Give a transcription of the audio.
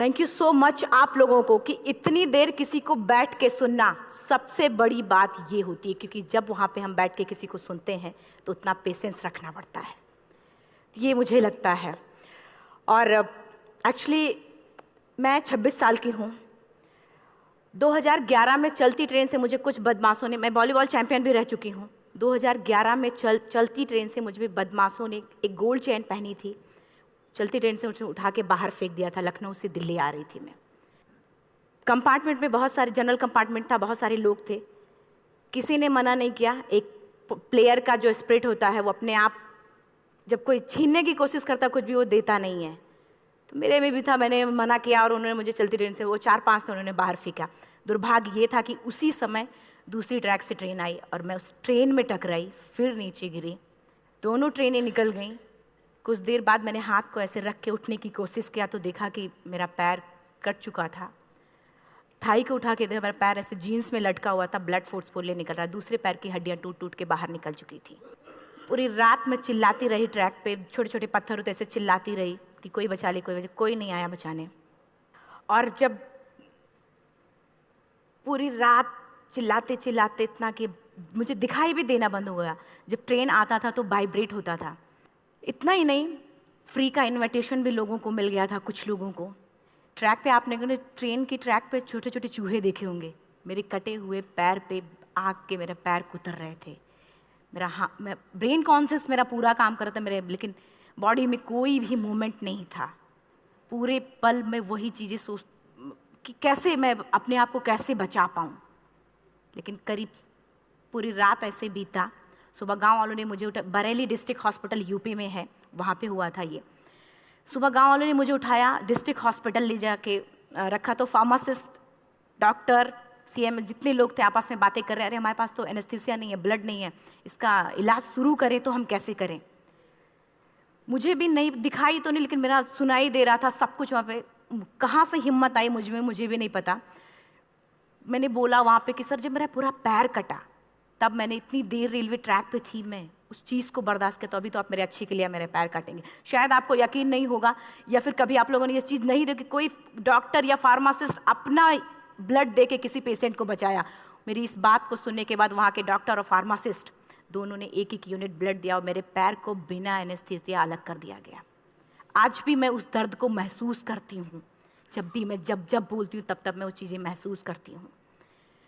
Thank you so much आप लोगों को कि इतनी देर किसी को बैठ के सुनना सबसे बड़ी बात ये होती है, क्योंकि जब वहाँ पे हम बैठ के किसी को सुनते हैं तो उतना पेशेंस रखना पड़ता है, ये मुझे लगता है। और एक्चुअली मैं 26 साल की हूँ। 2011 में चलती ट्रेन से मुझे कुछ बदमाशों ने, मैं वॉलीबॉल चैंपियन भी रह चुकी हूँ, 2011 में चलती ट्रेन से मुझे बदमाशों ने एक गोल्ड चेन पहनी थी, चलती ट्रेन से मुझे उठा के बाहर फेंक दिया था। लखनऊ से दिल्ली आ रही थी मैं। कंपार्टमेंट में बहुत सारे, जनरल कंपार्टमेंट था, बहुत सारे लोग थे, किसी ने मना नहीं किया। एक प्लेयर का जो स्पिरिट होता है वो अपने आप, जब कोई छीनने की कोशिश करता कुछ भी, वो देता नहीं है, तो मेरे में भी था। मैंने मना किया और उन्होंने मुझे चलती ट्रेन से, वो 4-5 थे, उन्होंने बाहर फेंका। दुर्भाग्य ये था कि उसी समय दूसरी ट्रैक से ट्रेन आई और मैं उस ट्रेन में टकराई, फिर नीचे गिरी, दोनों ट्रेनें निकल गईं। कुछ देर बाद मैंने हाथ को ऐसे रख के उठने की कोशिश किया तो देखा कि मेरा पैर कट चुका था। थाई को उठा के देखा, मेरा पैर ऐसे जीन्स में लटका हुआ था, ब्लड फोर्सफुली निकल रहा, दूसरे पैर की हड्डियाँ टूट टूट के बाहर निकल चुकी थी। पूरी रात मैं चिल्लाती रही ट्रैक पे, छोटे छोटे पत्थर होते ऐसे चिल्लाती रही कि कोई बचा ले, कोई नहीं आया बचाने। और जब पूरी रात चिल्लाते चिल्लाते इतना कि मुझे दिखाई भी देना बंद हो गया, जब ट्रेन आता था तो वाइब्रेट होता था। इतना ही नहीं, फ्री का इनविटेशन भी लोगों को मिल गया था, कुछ लोगों को। ट्रैक पे आपने ट्रेन की ट्रैक पे छोटे छोटे चूहे देखे होंगे, मेरे कटे हुए पैर पे आग के मेरे पैर कुतर रहे थे। मैं ब्रेन कॉन्शियस मेरा पूरा काम कर रहा था मेरे, लेकिन बॉडी में कोई भी मूवमेंट नहीं था। पूरे पल में वही चीज़ें सोच कि कैसे मैं अपने आप को कैसे बचा पाऊँ। लेकिन करीब पूरी रात ऐसे बीता। सुबह गांव वालों ने मुझे बरेली डिस्ट्रिक्ट हॉस्पिटल यूपी में है, वहाँ पे हुआ था ये। सुबह गांव वालों ने मुझे उठाया, डिस्ट्रिक्ट हॉस्पिटल ले जाके रखा, तो फार्मासिस्ट, डॉक्टर, सीएम, जितने लोग थे आपस में बातें कर रहे, अरे हमारे पास तो एनेस्थीसिया नहीं है, ब्लड नहीं है, इसका इलाज शुरू करें तो हम कैसे करें। मुझे भी नहीं दिखाई तो नहीं, लेकिन मेरा सुनाई दे रहा था सब कुछ वहाँ पे। कहाँ से हिम्मत आई मुझ में, मुझे भी नहीं पता। मैंने बोला वहाँ पे कि सर जब मेरा पूरा पैर कटा, तब मैंने इतनी देर रेलवे ट्रैक पे थी, मैं उस चीज़ को बर्दाश्त किया, तो अभी तो आप मेरे अच्छे के लिए मेरे पैर काटेंगे। शायद आपको यकीन नहीं होगा, या फिर कभी आप लोगों ने ये चीज़ नहीं देखी, कोई डॉक्टर या फार्मासिस्ट अपना ब्लड दे के किसी पेशेंट को बचाया। मेरी इस बात को सुनने के बाद वहाँ के डॉक्टर और फार्मासिस्ट दोनों ने एक एक यूनिट ब्लड दिया और मेरे पैर को बिना एनेस्थीसिया अलग कर दिया गया। आज भी मैं उस दर्द को महसूस करती हूँ। जब भी मैं जब बोलती हूँ तब मैं वो चीज़ें महसूस करती हूँ।